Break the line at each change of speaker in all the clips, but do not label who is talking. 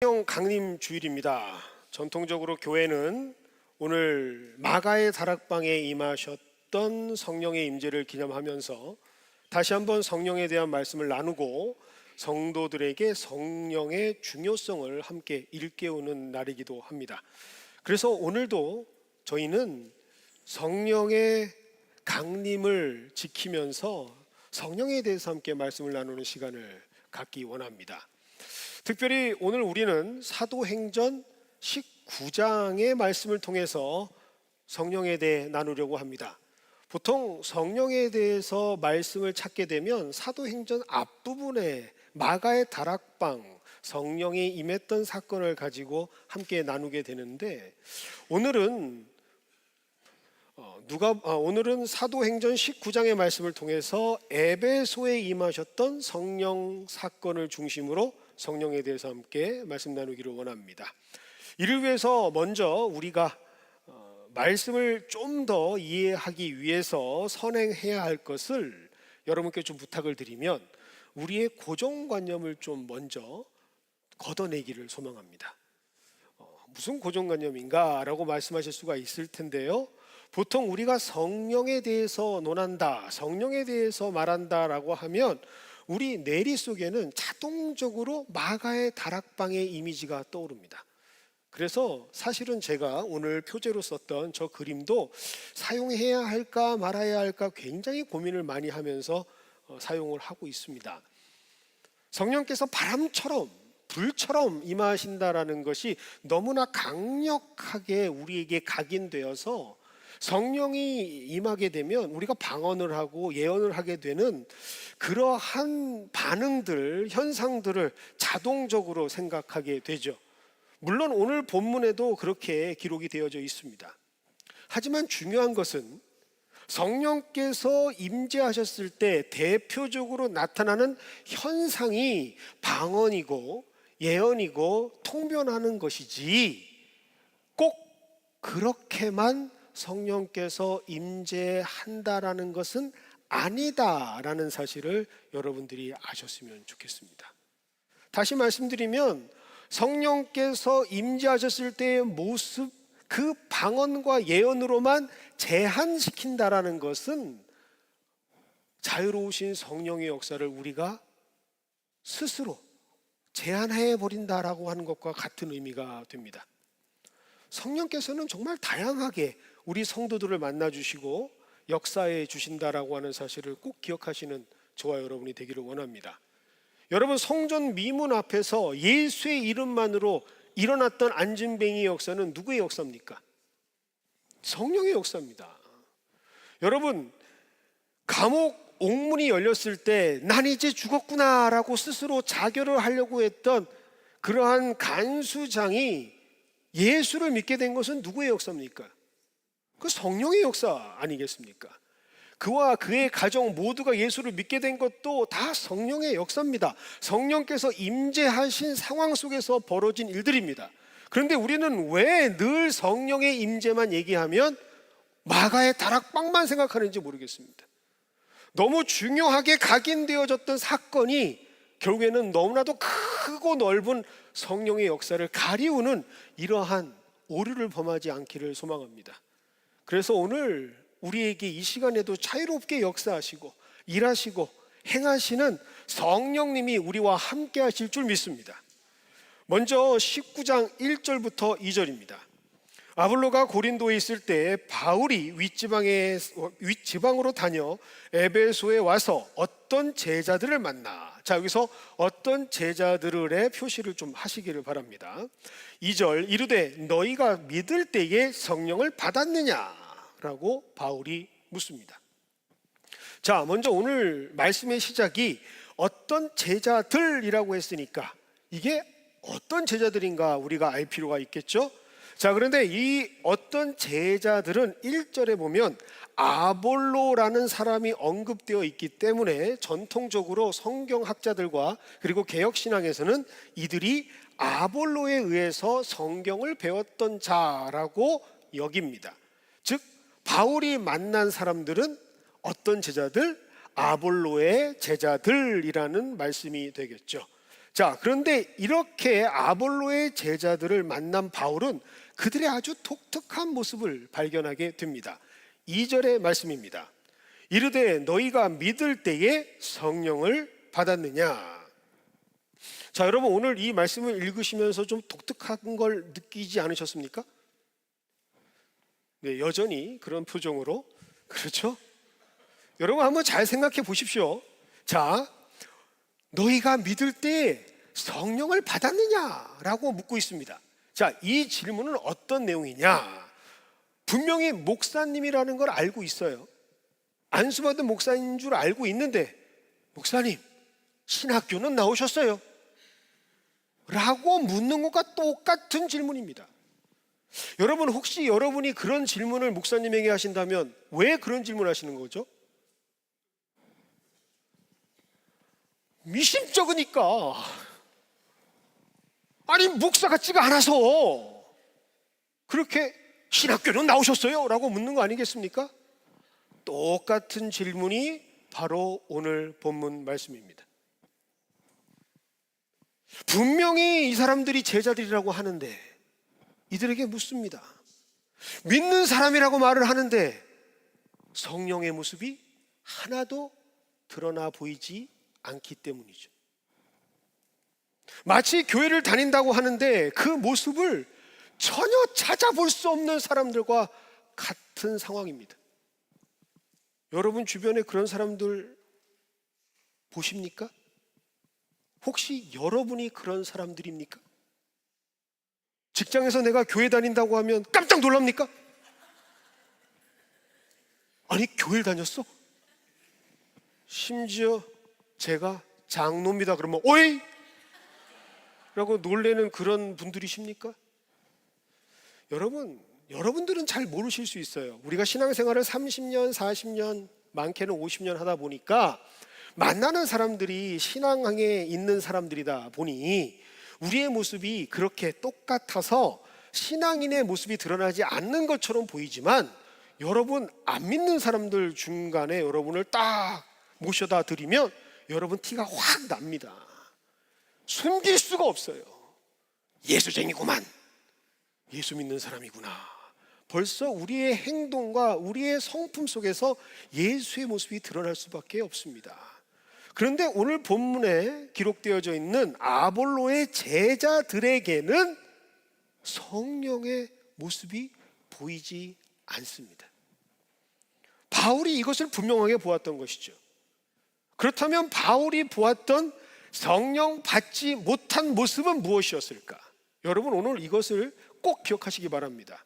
성령 강림 주일입니다. 전통적으로 교회는 오늘 마가의 다락방에 임하셨던 성령의 임재를 기념하면서 다시 한번 성령에 대한 말씀을 나누고 성도들에게 성령의 중요성을 함께 일깨우는 날이기도 합니다. 그래서 오늘도 저희는 성령의 강림을 지키면서 성령에 대해서 함께 말씀을 나누는 시간을 갖기 원합니다. 특별히 오늘 우리는 사도행전 19장의 말씀을 통해서 성령에 대해 나누려고 합니다. 보통 성령에 대해서 말씀을 찾게 되면 사도행전 앞부분에 마가의 다락방, 성령이 임했던 사건을 가지고 함께 나누게 되는데 오늘은 사도행전 19장의 말씀을 통해서 에베소에 임하셨던 성령 사건을 중심으로 성령에 대해서 함께 말씀 나누기를 원합니다. 이를 위해서 먼저 우리가 말씀을 좀 더 이해하기 위해서 선행해야 할 것을 여러분께 좀 부탁을 드리면 우리의 고정관념을 좀 먼저 걷어내기를 소망합니다. 무슨 고정관념인가 라고 말씀하실 수가 있을 텐데요. 보통 우리가 성령에 대해서 논한다, 성령에 대해서 말한다 라고 하면 우리 뇌리 속에는 자동적으로 마가의 다락방의 이미지가 떠오릅니다. 그래서 사실은 제가 오늘 표제로 썼던 저 그림도 사용해야 할까 말아야 할까 굉장히 고민을 많이 하면서 사용을 하고 있습니다. 성령께서 바람처럼 불처럼 임하신다라는 것이 너무나 강력하게 우리에게 각인되어서 성령이 임하게 되면 우리가 방언을 하고 예언을 하게 되는 그러한 반응들, 현상들을 자동적으로 생각하게 되죠. 물론 오늘 본문에도 그렇게 기록이 되어져 있습니다. 하지만 중요한 것은 성령께서 임재하셨을 때 대표적으로 나타나는 현상이 방언이고 예언이고 통변하는 것이지 꼭 그렇게만 성령께서 임재한다라는 것은 아니다라는 사실을 여러분들이 아셨으면 좋겠습니다. 다시 말씀드리면 성령께서 임재하셨을 때의 모습, 그 방언과 예언으로만 제한시킨다라는 것은 자유로우신 성령의 역사를 우리가 스스로 제한해 버린다라고 하는 것과 같은 의미가 됩니다. 성령께서는 정말 다양하게 우리 성도들을 만나주시고 역사해 주신다라고 하는 사실을 꼭 기억하시는 저와 여러분이 되기를 원합니다. 여러분, 성전 미문 앞에서 예수의 이름만으로 일어났던 안진뱅이의 역사는 누구의 역사입니까? 성령의 역사입니다. 여러분, 감옥 옥문이 열렸을 때 난 이제 죽었구나 라고 스스로 자결을 하려고 했던 그러한 간수장이 예수를 믿게 된 것은 누구의 역사입니까? 그 성령의 역사 아니겠습니까? 그와 그의 가정 모두가 예수를 믿게 된 것도 다 성령의 역사입니다. 성령께서 임재하신 상황 속에서 벌어진 일들입니다. 그런데 우리는 왜 늘 성령의 임재만 얘기하면 마가의 다락방만 생각하는지 모르겠습니다. 너무 중요하게 각인되어졌던 사건이 결국에는 너무나도 크고 넓은 성령의 역사를 가리우는 이러한 오류를 범하지 않기를 소망합니다. 그래서 오늘 우리에게 이 시간에도 자유롭게 역사하시고 일하시고 행하시는 성령님이 우리와 함께 하실 줄 믿습니다. 먼저 19장 1절부터 2절입니다. 아볼로가 고린도에 있을 때 바울이 윗지방으로 다녀 에베소에 와서 어떤 제자들을 만나. 자, 여기서 어떤 제자들의 표시를 좀 하시기를 바랍니다. 2절, 이르되 너희가 믿을 때에 성령을 받았느냐? 라고 바울이 묻습니다. 자, 먼저 오늘 말씀의 시작이 어떤 제자들이라고 했으니까 이게 어떤 제자들인가 우리가 알 필요가 있겠죠? 자, 그런데 이 어떤 제자들은 1절에 보면 아볼로라는 사람이 언급되어 있기 때문에 전통적으로 성경학자들과 그리고 개혁신학에서는 이들이 아볼로에 의해서 성경을 배웠던 자라고 여깁니다. 즉 바울이 만난 사람들은 어떤 제자들? 아볼로의 제자들이라는 말씀이 되겠죠. 자, 그런데 이렇게 아볼로의 제자들을 만난 바울은 그들의 아주 독특한 모습을 발견하게 됩니다. 2절의 말씀입니다. 이르되 너희가 믿을 때에 성령을 받았느냐. 자, 여러분 오늘 이 말씀을 읽으시면서 좀 독특한 걸 느끼지 않으셨습니까? 네, 여전히 그런 표정으로, 그렇죠? 여러분 한번 잘 생각해 보십시오. 자, 너희가 믿을 때 성령을 받았느냐라고 묻고 있습니다. 자, 이 질문은 어떤 내용이냐? 분명히 목사님이라는 걸 알고 있어요. 안수받은 목사인 줄 알고 있는데, 목사님, 신학교는 나오셨어요? 라고 묻는 것과 똑같은 질문입니다. 여러분 혹시 여러분이 그런 질문을 목사님에게 하신다면 왜 그런 질문을 하시는 거죠? 미심쩍으니까. 아니 목사 같지가 않아서 그렇게 신학교는 나오셨어요? 라고 묻는 거 아니겠습니까? 똑같은 질문이 바로 오늘 본문 말씀입니다. 분명히 이 사람들이 제자들이라고 하는데 이들에게 묻습니다. 믿는 사람이라고 말을 하는데 성령의 모습이 하나도 드러나 보이지 않기 때문이죠. 마치 교회를 다닌다고 하는데 그 모습을 전혀 찾아볼 수 없는 사람들과 같은 상황입니다. 여러분 주변에 그런 사람들 보십니까? 혹시 여러분이 그런 사람들입니까? 직장에서 내가 교회 다닌다고 하면 깜짝 놀랍니까? 아니 교회를 다녔어? 심지어 제가 장로입니다 그러면 오이! 라고 놀래는 그런 분들이십니까? 여러분들은 잘 모르실 수 있어요. 우리가 신앙생활을 30년, 40년, 많게는 50년 하다 보니까 만나는 사람들이 신앙에 있는 사람들이다 보니 우리의 모습이 그렇게 똑같아서 신앙인의 모습이 드러나지 않는 것처럼 보이지만 여러분 안 믿는 사람들 중간에 여러분을 딱 모셔다 드리면 여러분 티가 확 납니다. 숨길 수가 없어요. 예수쟁이구만. 예수 믿는 사람이구나. 벌써 우리의 행동과 우리의 성품 속에서 예수의 모습이 드러날 수밖에 없습니다. 그런데 오늘 본문에 기록되어져 있는 아볼로의 제자들에게는 성령의 모습이 보이지 않습니다. 바울이 이것을 분명하게 보았던 것이죠. 그렇다면 바울이 보았던 성령 받지 못한 모습은 무엇이었을까? 여러분 오늘 이것을 꼭 기억하시기 바랍니다.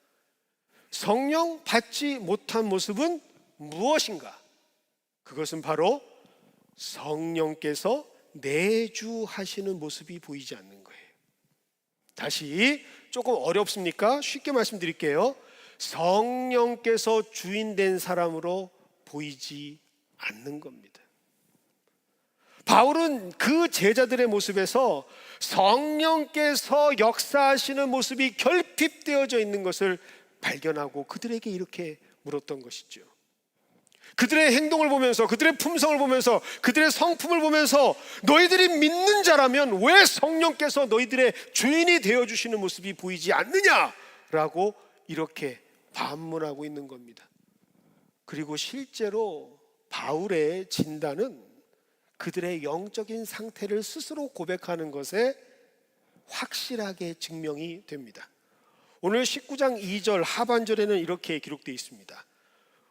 성령 받지 못한 모습은 무엇인가? 그것은 바로 성령께서 내주하시는 모습이 보이지 않는 거예요. 다시 조금 어렵습니까? 쉽게 말씀드릴게요. 성령께서 주인된 사람으로 보이지 않는 겁니다. 바울은 그 제자들의 모습에서 성령께서 역사하시는 모습이 결핍되어져 있는 것을 발견하고 그들에게 이렇게 물었던 것이죠. 그들의 행동을 보면서 그들의 품성을 보면서 그들의 성품을 보면서 너희들이 믿는 자라면 왜 성령께서 너희들의 주인이 되어주시는 모습이 보이지 않느냐라고 이렇게 반문하고 있는 겁니다. 그리고 실제로 바울의 진단은 그들의 영적인 상태를 스스로 고백하는 것에 확실하게 증명이 됩니다. 오늘 19장 2절 하반절에는 이렇게 기록되어 있습니다.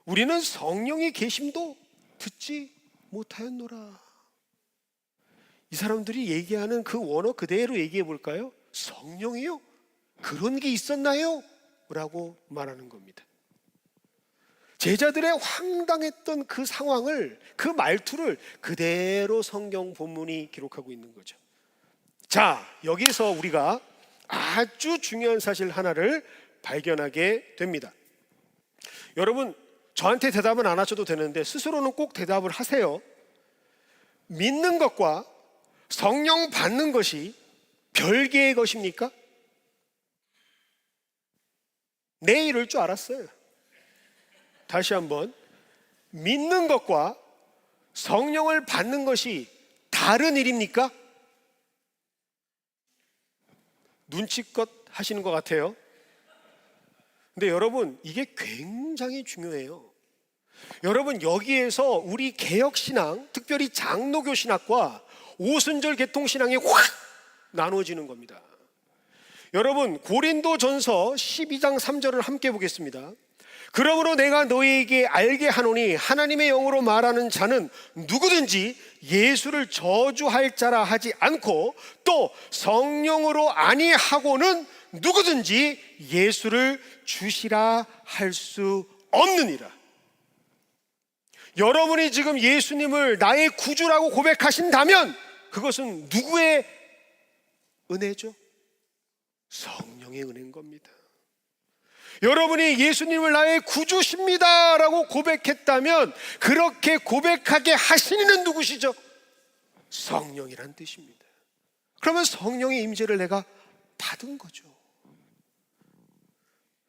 우리는 성령의 계심도 듣지 못하였노라. 이 사람들이 얘기하는 그 원어 그대로 얘기해 볼까요? 성령이요? 그런 게 있었나요? 라고 말하는 겁니다. 제자들의 황당했던 그 상황을, 그 말투를 그대로 성경 본문이 기록하고 있는 거죠. 자, 여기서 우리가 아주 중요한 사실 하나를 발견하게 됩니다. 여러분, 저한테 대답은 안 하셔도 되는데 스스로는 꼭 대답을 하세요. 믿는 것과 성령 받는 것이 별개의 것입니까? 네, 이럴 줄 알았어요. 다시 한번, 믿는 것과 성령을 받는 것이 다른 일입니까? 눈치껏 하시는 것 같아요. 근데 여러분, 이게 굉장히 중요해요. 여러분, 여기에서 우리 개혁신앙, 특별히 장로교 신학과 오순절 개통신앙이 확 나눠지는 겁니다. 여러분, 고린도전서 12장 3절을 함께 보겠습니다. 그러므로 내가 너희에게 알게 하노니 하나님의 영으로 말하는 자는 누구든지 예수를 저주할 자라 하지 않고 또 성령으로 아니하고는 누구든지 예수를 주시라 할 수 없느니라. 여러분이 지금 예수님을 나의 구주라고 고백하신다면 그것은 누구의 은혜죠? 성령의 은혜인 겁니다. 여러분이 예수님을 나의 구주십니다 라고 고백했다면 그렇게 고백하게 하시는 이는 누구시죠? 성령이란 뜻입니다. 그러면 성령의 임재를 내가 받은 거죠.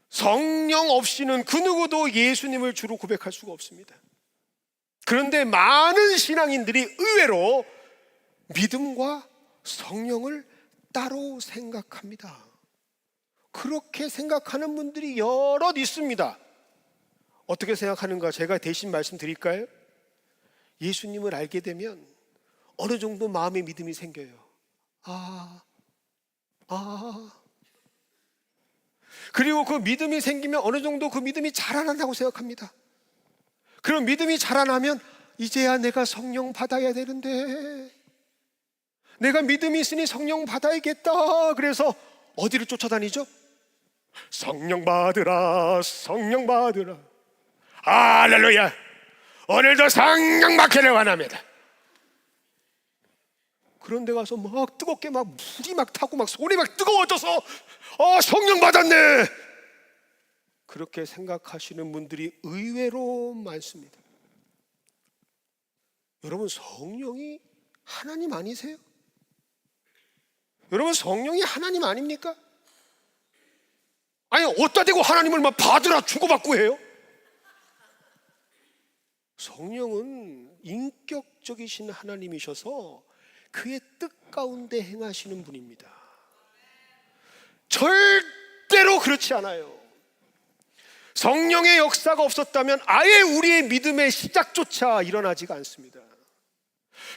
성령 없이는 그 누구도 예수님을 주로 고백할 수가 없습니다. 그런데 많은 신앙인들이 의외로 믿음과 성령을 따로 생각합니다. 그렇게 생각하는 분들이 여럿 있습니다. 어떻게 생각하는가 제가 대신 말씀드릴까요? 예수님을 알게 되면 어느 정도 마음의 믿음이 생겨요. 그리고 그 믿음이 생기면 어느 정도 그 믿음이 자라난다고 생각합니다. 그럼 믿음이 자라나면 이제야 내가 성령 받아야 되는데, 내가 믿음이 있으니 성령 받아야겠다. 그래서 어디를 쫓아다니죠? 성령 받으라, 성령 받으라. 할렐루야, 오늘도 성령 받기를 원합니다. 그런 데 가서 막 뜨겁게 막 물이 막 타고 막 손이 막 뜨거워져서 성령 받았네, 그렇게 생각하시는 분들이 의외로 많습니다. 여러분, 성령이 하나님 아니세요? 여러분, 성령이 하나님 아닙니까? 아니, 어디다 대고 하나님을 막 받으라 주고받고 해요? 성령은 인격적이신 하나님이셔서 그의 뜻 가운데 행하시는 분입니다. 절대로 그렇지 않아요. 성령의 역사가 없었다면 아예 우리의 믿음의 시작조차 일어나지가 않습니다.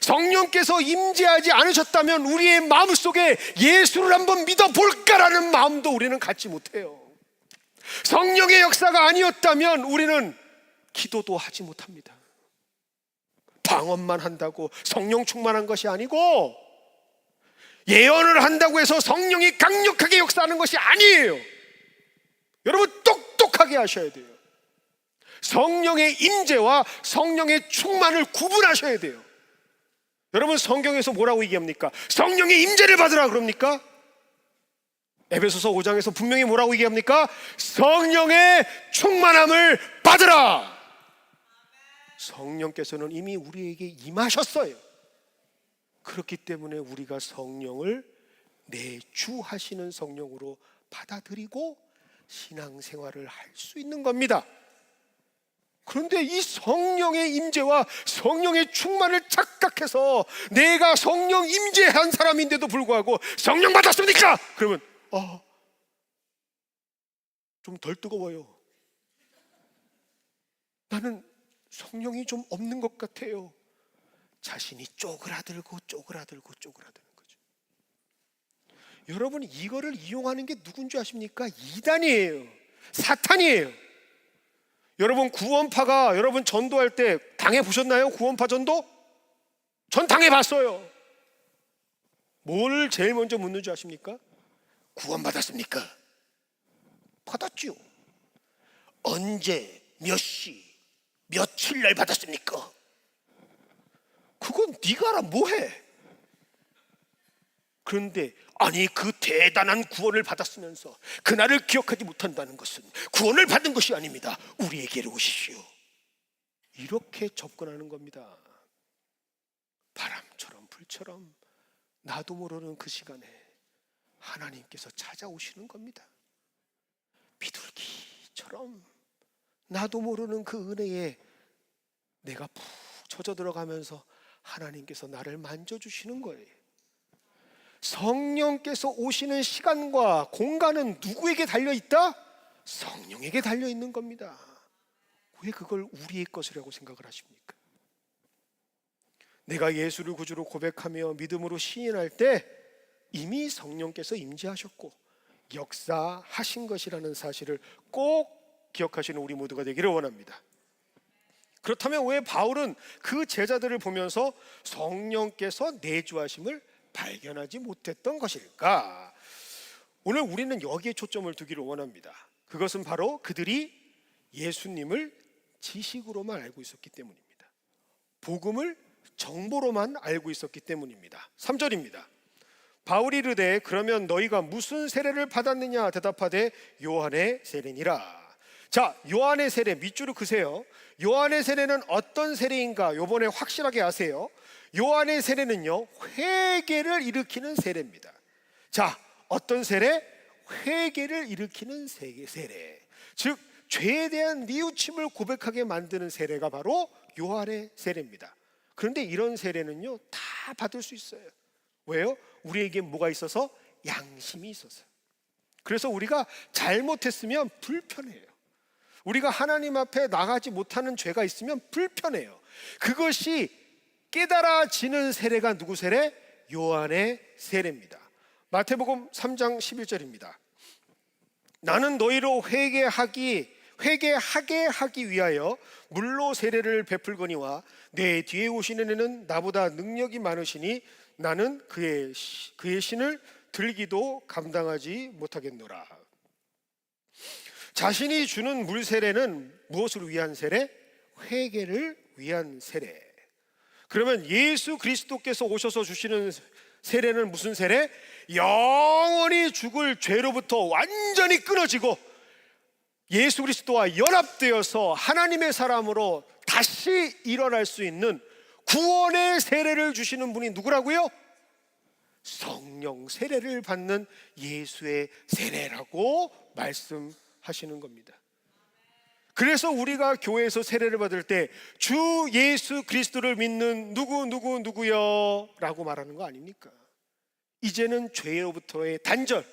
성령께서 임재하지 않으셨다면 우리의 마음속에 예수를 한번 믿어볼까라는 마음도 우리는 갖지 못해요. 성령의 역사가 아니었다면 우리는 기도도 하지 못합니다. 방언만 한다고 성령 충만한 것이 아니고, 예언을 한다고 해서 성령이 강력하게 역사하는 것이 아니에요. 여러분, 똑똑하게 하셔야 돼요. 성령의 임재와 성령의 충만을 구분하셔야 돼요. 여러분, 성경에서 뭐라고 얘기합니까? 성령의 임재를 받으라 그럽니까? 에베소서 5장에서 분명히 뭐라고 얘기합니까? 성령의 충만함을 받으라. 성령께서는 이미 우리에게 임하셨어요. 그렇기 때문에 우리가 성령을 내주하시는 성령으로 받아들이고 신앙생활을 할 수 있는 겁니다. 그런데 이 성령의 임재와 성령의 충만을 착각해서 내가 성령 임재한 사람인데도 불구하고 성령 받았습니까? 그러면 좀 덜 뜨거워요. 나는 성령이 좀 없는 것 같아요. 자신이 쪼그라들고 쪼그라드는 거죠. 여러분, 이거를 이용하는 게 누군지 아십니까? 이단이에요. 사탄이에요. 여러분, 구원파가 여러분 전도할 때 당해보셨나요? 구원파 전도? 전 당해봤어요. 뭘 제일 먼저 묻는 줄 아십니까? 구원받았습니까? 받았지요. 언제, 몇 시, 며칠 날 받았습니까? 그건 네가 알아 뭐해? 그런데 아니, 그 대단한 구원을 받았으면서 그날을 기억하지 못한다는 것은 구원을 받은 것이 아닙니다. 우리에게로 오십시오. 이렇게 접근하는 겁니다. 바람처럼 불처럼 나도 모르는 그 시간에 하나님께서 찾아오시는 겁니다. 비둘기처럼 나도 모르는 그 은혜에 내가 푹 젖어 들어가면서 하나님께서 나를 만져주시는 거예요. 성령께서 오시는 시간과 공간은 누구에게 달려있다? 성령에게 달려있는 겁니다. 왜 그걸 우리의 것이라고 생각을 하십니까? 내가 예수를 구주로 고백하며 믿음으로 시인할 때 이미 성령께서 임재하셨고 역사하신 것이라는 사실을 꼭 기억하시는 우리 모두가 되기를 원합니다. 그렇다면 왜 바울은 그 제자들을 보면서 성령께서 내주하심을 발견하지 못했던 것일까? 오늘 우리는 여기에 초점을 두기를 원합니다. 그것은 바로 그들이 예수님을 지식으로만 알고 있었기 때문입니다. 복음을 정보로만 알고 있었기 때문입니다. 3절입니다. 바울이 이르되 그러면 너희가 무슨 세례를 받았느냐 대답하되 요한의 세례니라. 자, 요한의 세례 밑줄을 그세요. 요한의 세례는 어떤 세례인가 요번에 확실하게 아세요. 요한의 세례는요, 회개를 일으키는 세례입니다. 자, 어떤 세례? 회개를 일으키는 세례. 즉 죄에 대한 뉘우침을 고백하게 만드는 세례가 바로 요한의 세례입니다. 그런데 이런 세례는요 다 받을 수 있어요. 왜요? 우리에게 뭐가 있어서? 양심이 있어서. 그래서 우리가 잘못했으면 불편해요. 우리가 하나님 앞에 나가지 못하는 죄가 있으면 불편해요. 그것이 깨달아지는 세례가 누구 세례? 요한의 세례입니다. 마태복음 3장 11절입니다. 나는 너희로 회개하게 하기 위하여 물로 세례를 베풀거니와 내 뒤에 오시는 이는 나보다 능력이 많으시니 나는 그의 신을 들기도 감당하지 못하겠노라. 자신이 주는 물 세례는 무엇을 위한 세례? 회개를 위한 세례. 그러면 예수 그리스도께서 오셔서 주시는 세례는 무슨 세례? 영원히 죽을 죄로부터 완전히 끊어지고 예수 그리스도와 연합되어서 하나님의 사람으로 다시 일어날 수 있는 구원의 세례를 주시는 분이 누구라고요? 성령 세례를 받는 예수의 세례라고 말씀하시는 겁니다. 그래서 우리가 교회에서 세례를 받을 때 주 예수 그리스도를 믿는 누구요 라고 말하는 거 아닙니까? 이제는 죄로부터의 단절,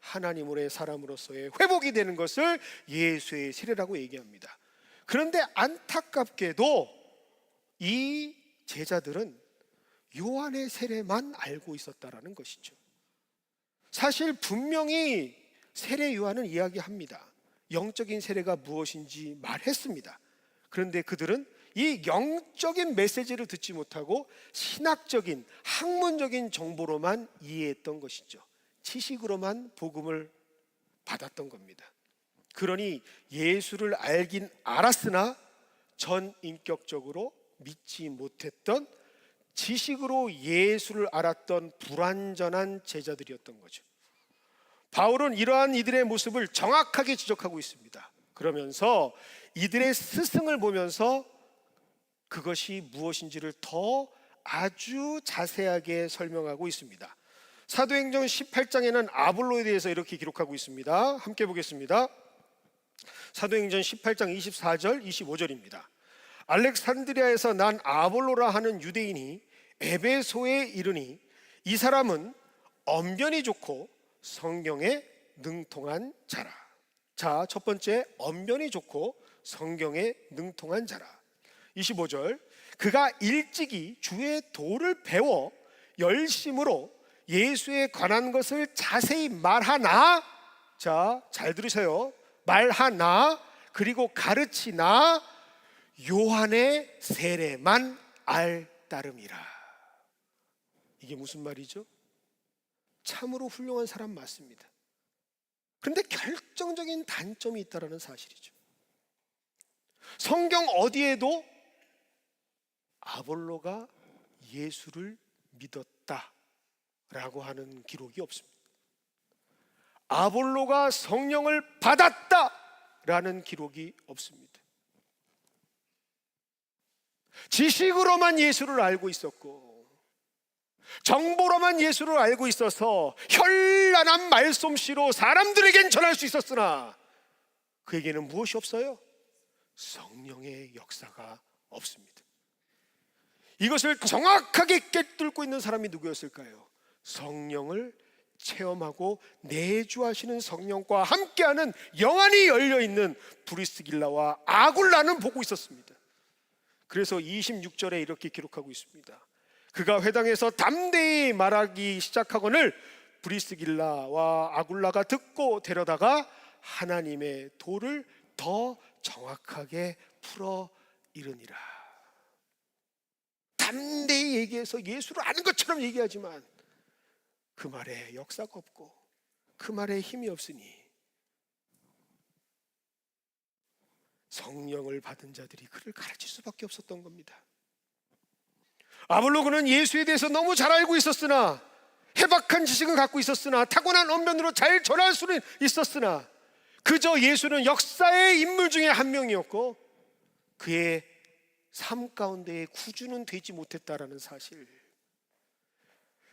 하나님의 사람으로서의 회복이 되는 것을 예수의 세례라고 얘기합니다. 그런데 안타깝게도 이 제자들은 요한의 세례만 알고 있었다라는 것이죠. 사실 분명히 세례 요한은 이야기합니다. 영적인 세례가 무엇인지 말했습니다. 그런데 그들은 이 영적인 메시지를 듣지 못하고 신학적인 학문적인 정보로만 이해했던 것이죠. 지식으로만 복음을 받았던 겁니다. 그러니 예수를 알긴 알았으나 전인격적으로 믿지 못했던, 지식으로 예수를 알았던 불완전한 제자들이었던 거죠. 바울은 이러한 이들의 모습을 정확하게 지적하고 있습니다. 그러면서 이들의 스승을 보면서 그것이 무엇인지를 더 아주 자세하게 설명하고 있습니다. 사도행전 18장에는 아볼로에 대해서 이렇게 기록하고 있습니다. 함께 보겠습니다. 사도행전 18장 24절 25절입니다. 알렉산드리아에서 난 아볼로라 하는 유대인이 에베소에 이르니 이 사람은 언변이 좋고 성경에 능통한 자라. 자, 첫 번째, 언변이 좋고 성경에 능통한 자라. 25절, 그가 일찍이 주의 도를 배워 열심으로 예수에 관한 것을 자세히 말하나, 자, 잘 들으세요. 말하나, 그리고 가르치나 요한의 세례만 알따름이라. 이게 무슨 말이죠? 참으로 훌륭한 사람 맞습니다. 그런데 결정적인 단점이 있다는 사실이죠. 성경 어디에도 아볼로가 예수를 믿었다라고 하는 기록이 없습니다. 아볼로가 성령을 받았다라는 기록이 없습니다. 지식으로만 예수를 알고 있었고 정보로만 예수를 알고 있어서 현란한 말솜씨로 사람들에겐 전할 수 있었으나 그에게는 무엇이 없어요? 성령의 역사가 없습니다. 이것을 정확하게 꿰뚫고 있는 사람이 누구였을까요? 성령을 체험하고 내주하시는 성령과 함께하는 영안이 열려있는 브리스길라와 아굴라는 보고 있었습니다. 그래서 26절에 이렇게 기록하고 있습니다. 그가 회당에서 담대히 말하기 시작하거늘 브리스길라와 아굴라가 듣고 데려다가 하나님의 도를 더 정확하게 풀어 이르니라. 담대히 얘기해서 예수를 아는 것처럼 얘기하지만 그 말에 역사가 없고 그 말에 힘이 없으니 성령을 받은 자들이 그를 가르칠 수밖에 없었던 겁니다. 아볼로그는 예수에 대해서 너무 잘 알고 있었으나, 해박한 지식은 갖고 있었으나, 타고난 언변으로 잘 전할 수는 있었으나, 그저 예수는 역사의 인물 중에 한 명이었고 그의 삶 가운데에 구주는 되지 못했다라는 사실,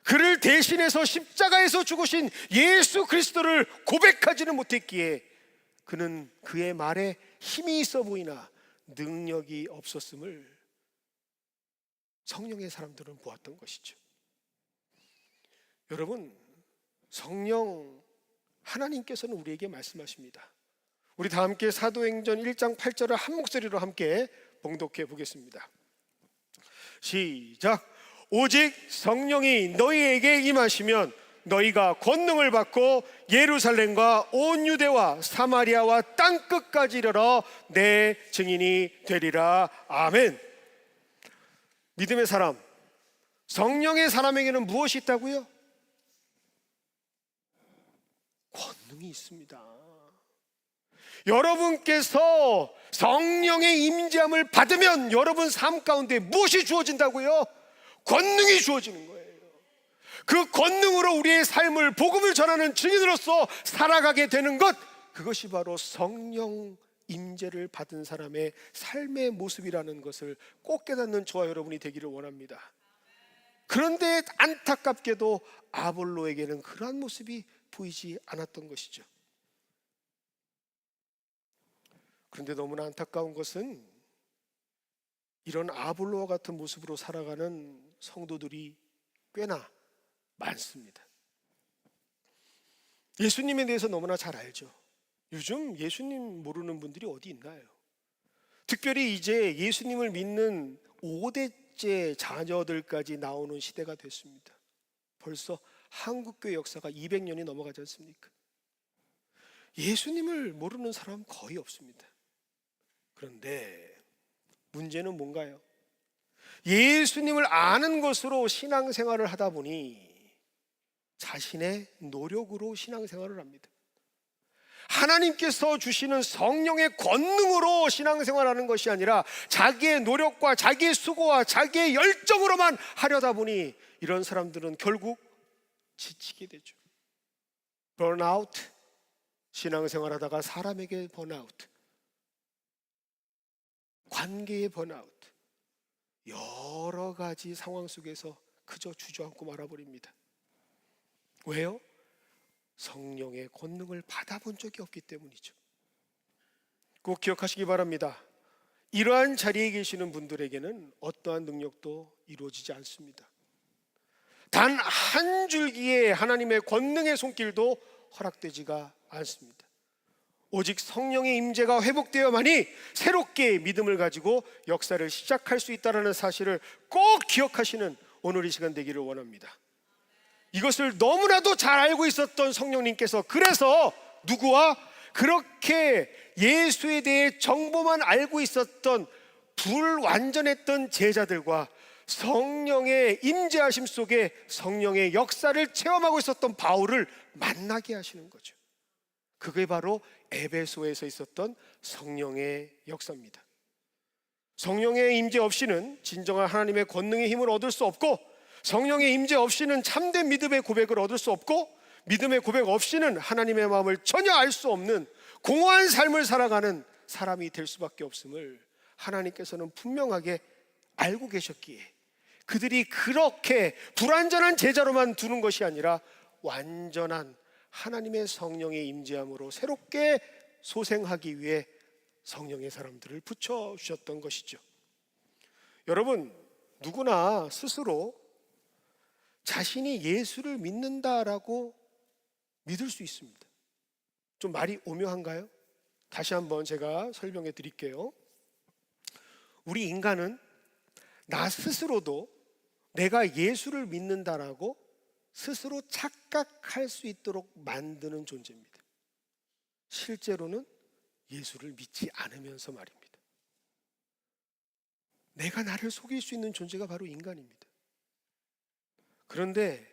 그를 대신해서 십자가에서 죽으신 예수 그리스도를 고백하지는 못했기에 그는 그의 말에 힘이 있어 보이나 능력이 없었음을 성령의 사람들은 보았던 것이죠. 여러분, 성령 하나님께서는 우리에게 말씀하십니다. 우리 다 함께 사도행전 1장 8절을 한 목소리로 함께 봉독해 보겠습니다. 시작. 오직 성령이 너희에게 임하시면 너희가 권능을 받고 예루살렘과 온 유대와 사마리아와 땅끝까지 이르러 내 증인이 되리라. 아멘. 믿음의 사람, 성령의 사람에게는 무엇이 있다고요? 권능이 있습니다. 여러분께서 성령의 임재함을 받으면 여러분 삶 가운데 무엇이 주어진다고요? 권능이 주어지는 거예요. 그 권능으로 우리의 삶을, 복음을 전하는 증인으로서 살아가게 되는 것, 그것이 바로 성령 임재를 받은 사람의 삶의 모습이라는 것을 꼭 깨닫는 저와 여러분이 되기를 원합니다. 그런데 안타깝게도 아볼로에게는 그러한 모습이 보이지 않았던 것이죠. 그런데 너무나 안타까운 것은 이런 아볼로와 같은 모습으로 살아가는 성도들이 꽤나 많습니다. 예수님에 대해서 너무나 잘 알죠. 요즘 예수님 모르는 분들이 어디 있나요? 특별히 이제 예수님을 믿는 5대째 자녀들까지 나오는 시대가 됐습니다. 벌써 한국교회 역사가 200년이 넘어가지 않습니까? 예수님을 모르는 사람은 거의 없습니다. 그런데 문제는 뭔가요? 예수님을 아는 것으로 신앙생활을 하다 보니 자신의 노력으로 신앙생활을 합니다. 하나님께서 주시는 성령의 권능으로 신앙생활하는 것이 아니라 자기의 노력과 자기의 수고와 자기의 열정으로만 하려다 보니 이런 사람들은 결국 지치게 되죠. 번아웃, 신앙생활하다가 사람에게 번아웃, 관계의 번아웃, 여러 가지 상황 속에서 그저 주저앉고 말아버립니다. 왜요? 성령의 권능을 받아본 적이 없기 때문이죠. 꼭 기억하시기 바랍니다. 이러한 자리에 계시는 분들에게는 어떠한 능력도 이루어지지 않습니다. 단 한 줄기의 하나님의 권능의 손길도 허락되지가 않습니다. 오직 성령의 임재가 회복되어야만이 새롭게 믿음을 가지고 역사를 시작할 수 있다는 사실을 꼭 기억하시는 오늘 이 시간 되기를 원합니다. 이것을 너무나도 잘 알고 있었던 성령님께서 그래서 누구와 그렇게 예수에 대해 정보만 알고 있었던 불완전했던 제자들과 성령의 임재하심 속에 성령의 역사를 체험하고 있었던 바울을 만나게 하시는 거죠. 그게 바로 에베소에서 있었던 성령의 역사입니다. 성령의 임재 없이는 진정한 하나님의 권능의 힘을 얻을 수 없고, 성령의 임재 없이는 참된 믿음의 고백을 얻을 수 없고, 믿음의 고백 없이는 하나님의 마음을 전혀 알 수 없는 공허한 삶을 살아가는 사람이 될 수밖에 없음을 하나님께서는 분명하게 알고 계셨기에 그들이 그렇게 불완전한 제자로만 두는 것이 아니라 완전한 하나님의 성령의 임재함으로 새롭게 소생하기 위해 성령의 사람들을 붙여주셨던 것이죠. 여러분, 누구나 스스로 자신이 예수를 믿는다라고 믿을 수 있습니다. 좀 말이 오묘한가요? 다시 한번 제가 설명해 드릴게요. 우리 인간은 나 스스로도 내가 예수를 믿는다라고 스스로 착각할 수 있도록 만드는 존재입니다. 실제로는 예수를 믿지 않으면서 말입니다. 내가 나를 속일 수 있는 존재가 바로 인간입니다. 그런데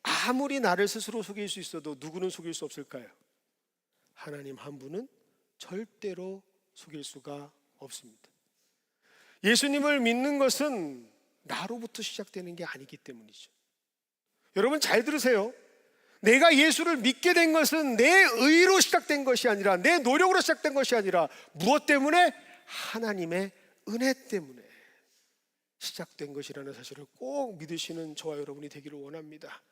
아무리 나를 스스로 속일 수 있어도 누구는 속일 수 없을까요? 하나님 한 분은 절대로 속일 수가 없습니다. 예수님을 믿는 것은 나로부터 시작되는 게 아니기 때문이죠. 여러분 잘 들으세요. 내가 예수를 믿게 된 것은 내 의로 시작된 것이 아니라, 내 노력으로 시작된 것이 아니라, 무엇 때문에? 하나님의 은혜 때문에 시작된 것이라는 사실을 꼭 믿으시는 저와 여러분이 되기를 원합니다.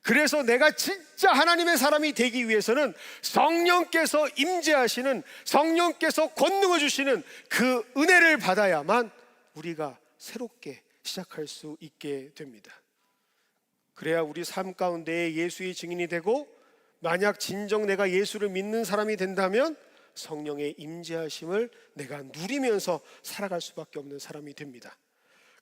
그래서 내가 진짜 하나님의 사람이 되기 위해서는 성령께서 임재하시는, 성령께서 권능을 주시는 그 은혜를 받아야만 우리가 새롭게 시작할 수 있게 됩니다. 그래야 우리 삶 가운데 예수의 증인이 되고, 만약 진정 내가 예수를 믿는 사람이 된다면 성령의 임재하심을 내가 누리면서 살아갈 수밖에 없는 사람이 됩니다.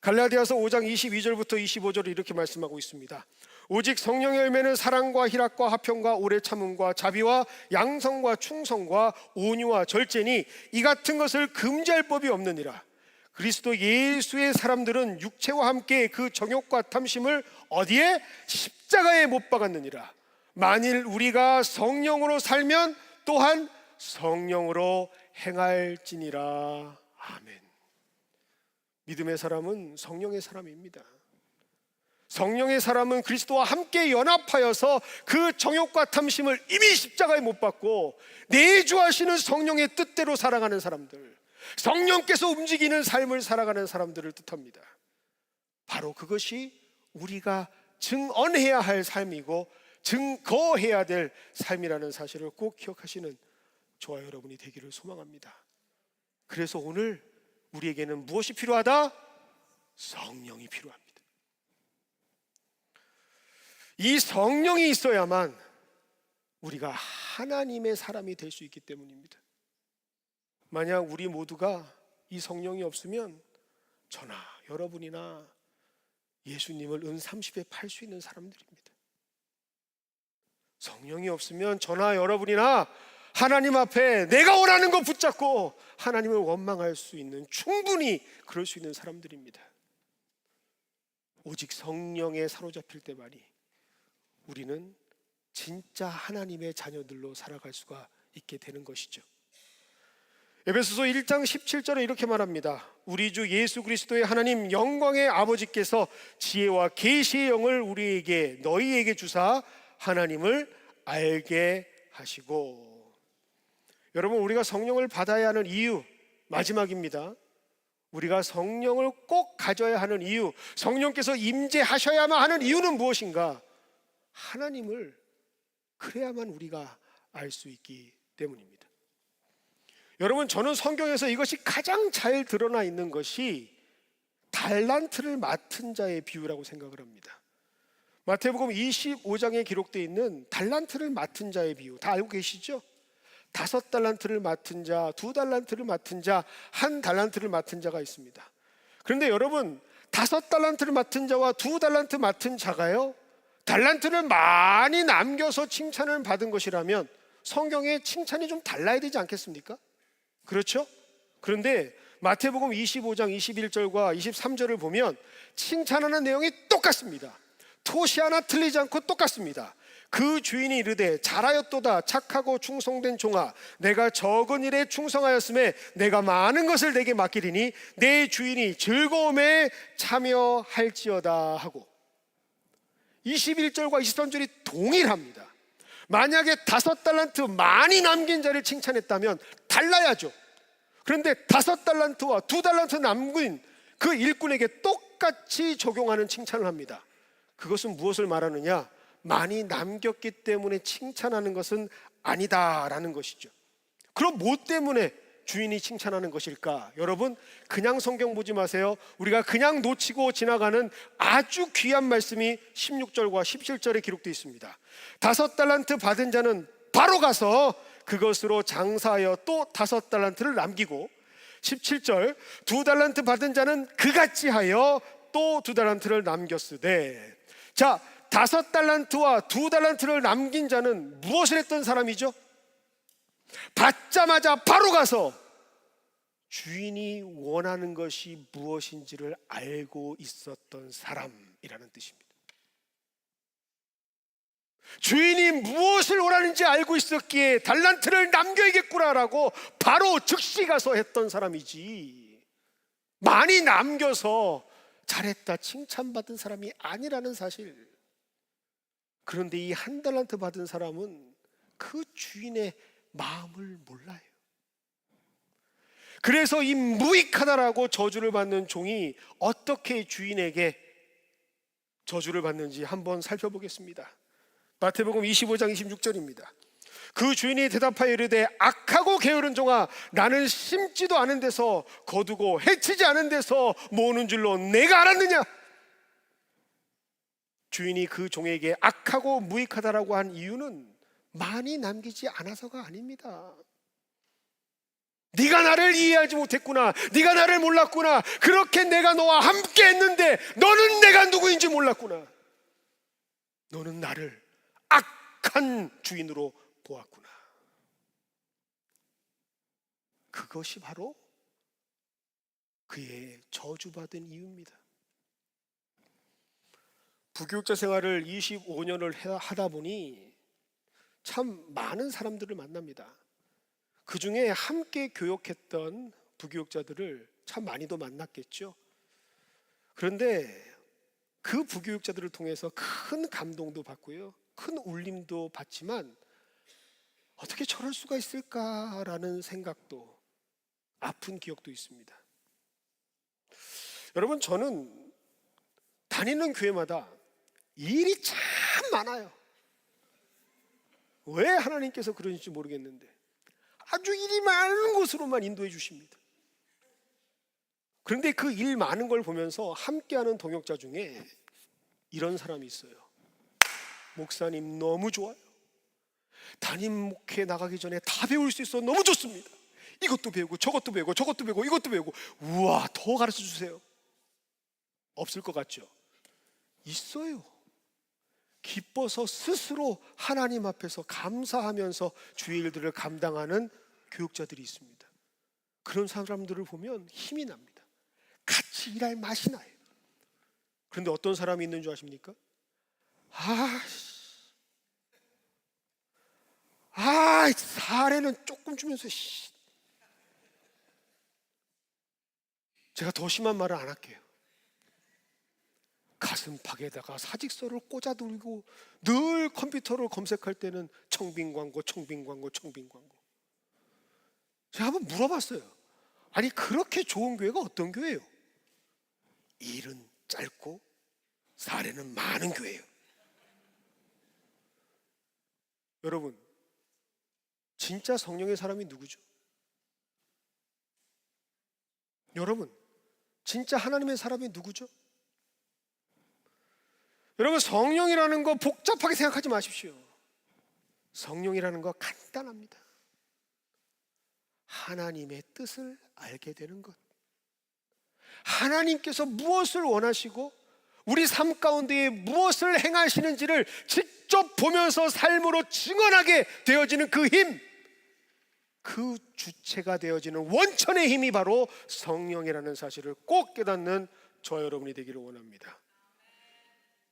갈라디아서 5장 22절부터 25절을 이렇게 말씀하고 있습니다. 오직 성령의 열매는 사랑과 희락과 화평과 오래 참음과 자비와 양성과 충성과 온유와 절제니 이 같은 것을 금지할 법이 없느니라. 그리스도 예수의 사람들은 육체와 함께 그 정욕과 탐심을 어디에? 십자가에 못 박았느니라. 만일 우리가 성령으로 살면 또한 성령으로 행할지니라. 아멘. 믿음의 사람은 성령의 사람입니다. 성령의 사람은 그리스도와 함께 연합하여서 그 정욕과 탐심을 이미 십자가에 못 박고 내주하시는 성령의 뜻대로 살아가는 사람들, 성령께서 움직이는 삶을 살아가는 사람들을 뜻합니다. 바로 그것이 우리가 증언해야 할 삶이고 증거해야 될 삶이라는 사실을 꼭 기억하시는 저와 여러분이 되기를 소망합니다. 그래서 오늘 우리에게는 무엇이 필요하다? 성령이 필요합니다. 이 성령이 있어야만 우리가 하나님의 사람이 될 수 있기 때문입니다. 만약 우리 모두가 이 성령이 없으면 저나 여러분이나 예수님을 은 30에 팔 수 있는 사람들입니다. 성령이 없으면 저나 여러분이나 하나님 앞에 내가 원하는 거 붙잡고 하나님을 원망할 수 있는, 충분히 그럴 수 있는 사람들입니다. 오직 성령에 사로잡힐 때만이 우리는 진짜 하나님의 자녀들로 살아갈 수가 있게 되는 것이죠. 에베소서 1장 17절에 이렇게 말합니다. 우리 주 예수 그리스도의 하나님 영광의 아버지께서 지혜와 계시의 영을 우리에게 너희에게 주사 하나님을 알게 하시고. 여러분, 우리가 성령을 받아야 하는 이유, 마지막입니다. 우리가 성령을 꼭 가져야 하는 이유, 성령께서 임재하셔야만 하는 이유는 무엇인가? 하나님을 그래야만 우리가 알 수 있기 때문입니다. 여러분, 저는 성경에서 이것이 가장 잘 드러나 있는 것이 달란트를 맡은 자의 비유라고 생각을 합니다. 마태복음 25장에 기록되어 있는 달란트를 맡은 자의 비유, 다 알고 계시죠? 5달란트를 맡은 자, 2달란트를 맡은 자, 1달란트를 맡은 자가 있습니다. 그런데 여러분, 5달란트를 맡은 자와 2달란트 맡은 자가요, 달란트를 많이 남겨서 칭찬을 받은 것이라면 성경에 칭찬이 좀 달라야 되지 않겠습니까? 그렇죠? 그런데 마태복음 25장 21절과 23절을 보면 칭찬하는 내용이 똑같습니다. 토시 하나 틀리지 않고 똑같습니다. 그 주인이 이르되 잘하였도다 착하고 충성된 종아, 내가 적은 일에 충성하였음에 내가 많은 것을 내게 맡기리니 내 주인이 즐거움에 참여할지어다 하고, 21절과 23절이 동일합니다. 만약에 5달란트 많이 남긴 자를 칭찬했다면 달라야죠. 그런데 5달란트와 2달란트 남긴 그 일꾼에게 똑같이 적용하는 칭찬을 합니다. 그것은 무엇을 말하느냐? 많이 남겼기 때문에 칭찬하는 것은 아니다라는 것이죠. 그럼 뭐 때문에 주인이 칭찬하는 것일까? 여러분, 그냥 성경 보지 마세요. 우리가 그냥 놓치고 지나가는 아주 귀한 말씀이 16절과 17절에 기록되어 있습니다. 5달란트 받은 자는 바로 가서 그것으로 장사하여 또 5달란트를 남기고, 17절 2달란트 받은 자는 그같이 하여 또 2달란트를 남겼으되. 자, 5달란트와 2달란트를 남긴 자는 무엇을 했던 사람이죠? 받자마자 바로 가서 주인이 원하는 것이 무엇인지를 알고 있었던 사람이라는 뜻입니다. 주인이 무엇을 원하는지 알고 있었기에 달란트를 남겨야겠구나라고 바로 즉시 가서 했던 사람이지, 많이 남겨서 잘했다 칭찬받은 사람이 아니라는 사실. 그런데 이 1달란트 받은 사람은 그 주인의 마음을 몰라요. 그래서 이 무익하다라고 저주를 받는 종이 어떻게 주인에게 저주를 받는지 한번 살펴보겠습니다. 마태복음 25장 26절입니다. 그 주인이 대답하여 이르되 악하고 게으른 종아, 나는 심지도 않은 데서 거두고 해치지 않은 데서 모으는 줄로 내가 알았느냐? 주인이 그 종에게 악하고 무익하다라고 한 이유는 많이 남기지 않아서가 아닙니다. 네가 나를 이해하지 못했구나, 네가 나를 몰랐구나, 그렇게 내가 너와 함께 했는데 너는 내가 누구인지 몰랐구나, 너는 나를 악한 주인으로 보았구나. 그것이 바로 그의 저주받은 이유입니다. 부교육자 생활을 25년을 하다 보니 참 많은 사람들을 만납니다. 그 중에 함께 교육했던 부교육자들을 참 많이도 만났겠죠. 그런데 그 부교육자들을 통해서 큰 감동도 받고요, 큰 울림도 받지만 어떻게 저럴 수가 있을까라는 생각도, 아픈 기억도 있습니다. 여러분, 저는 다니는 교회마다 일이 참 많아요. 왜 하나님께서 그러신지 모르겠는데 아주 일이 많은 곳으로만 인도해 주십니다. 그런데 그 일 많은 걸 보면서 함께하는 동역자 중에 이런 사람이 있어요. 목사님 너무 좋아요. 담임 목회 나가기 전에 다 배울 수 있어 너무 좋습니다. 이것도 배우고 저것도 배우고 저것도 배우고 이것도 배우고, 우와, 더 가르쳐 주세요. 없을 것 같죠? 있어요. 기뻐서 스스로 하나님 앞에서 감사하면서 주의 일들을 감당하는 교육자들이 있습니다. 그런 사람들을 보면 힘이 납니다. 같이 일할 맛이 나요. 그런데 어떤 사람이 있는 줄 아십니까? 사례는 조금 주면서 제가 더 심한 말을 안 할게요. 가슴팍에다가 사직서를 꽂아두고 늘 컴퓨터를 검색할 때는 청빙 광고, 청빙 광고, 청빙 광고. 제가 한번 물어봤어요. 아니, 그렇게 좋은 교회가 어떤 교회예요? 일은 짧고 사례는 많은 교회예요. 여러분, 진짜 성령의 사람이 누구죠? 여러분, 진짜 하나님의 사람이 누구죠? 여러분, 성령이라는 거 복잡하게 생각하지 마십시오. 성령이라는 거 간단합니다. 하나님의 뜻을 알게 되는 것, 하나님께서 무엇을 원하시고 우리 삶 가운데에 무엇을 행하시는지를 직접 보면서 삶으로 증언하게 되어지는 그 힘, 그 주체가 되어지는 원천의 힘이 바로 성령이라는 사실을 꼭 깨닫는 저와 여러분이 되기를 원합니다.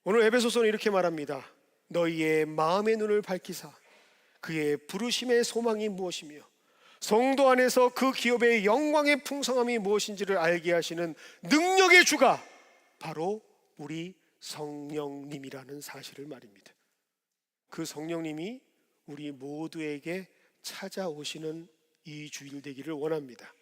오늘 에베소서는 이렇게 말합니다. 너희의 마음의 눈을 밝히사 그의 부르심의 소망이 무엇이며 성도 안에서 그 기업의 영광의 풍성함이 무엇인지를 알게 하시는 능력의 주가 바로 우리 성령님이라는 사실을 말입니다. 그 성령님이 우리 모두에게 찾아오시는 이 주일 되기를 원합니다.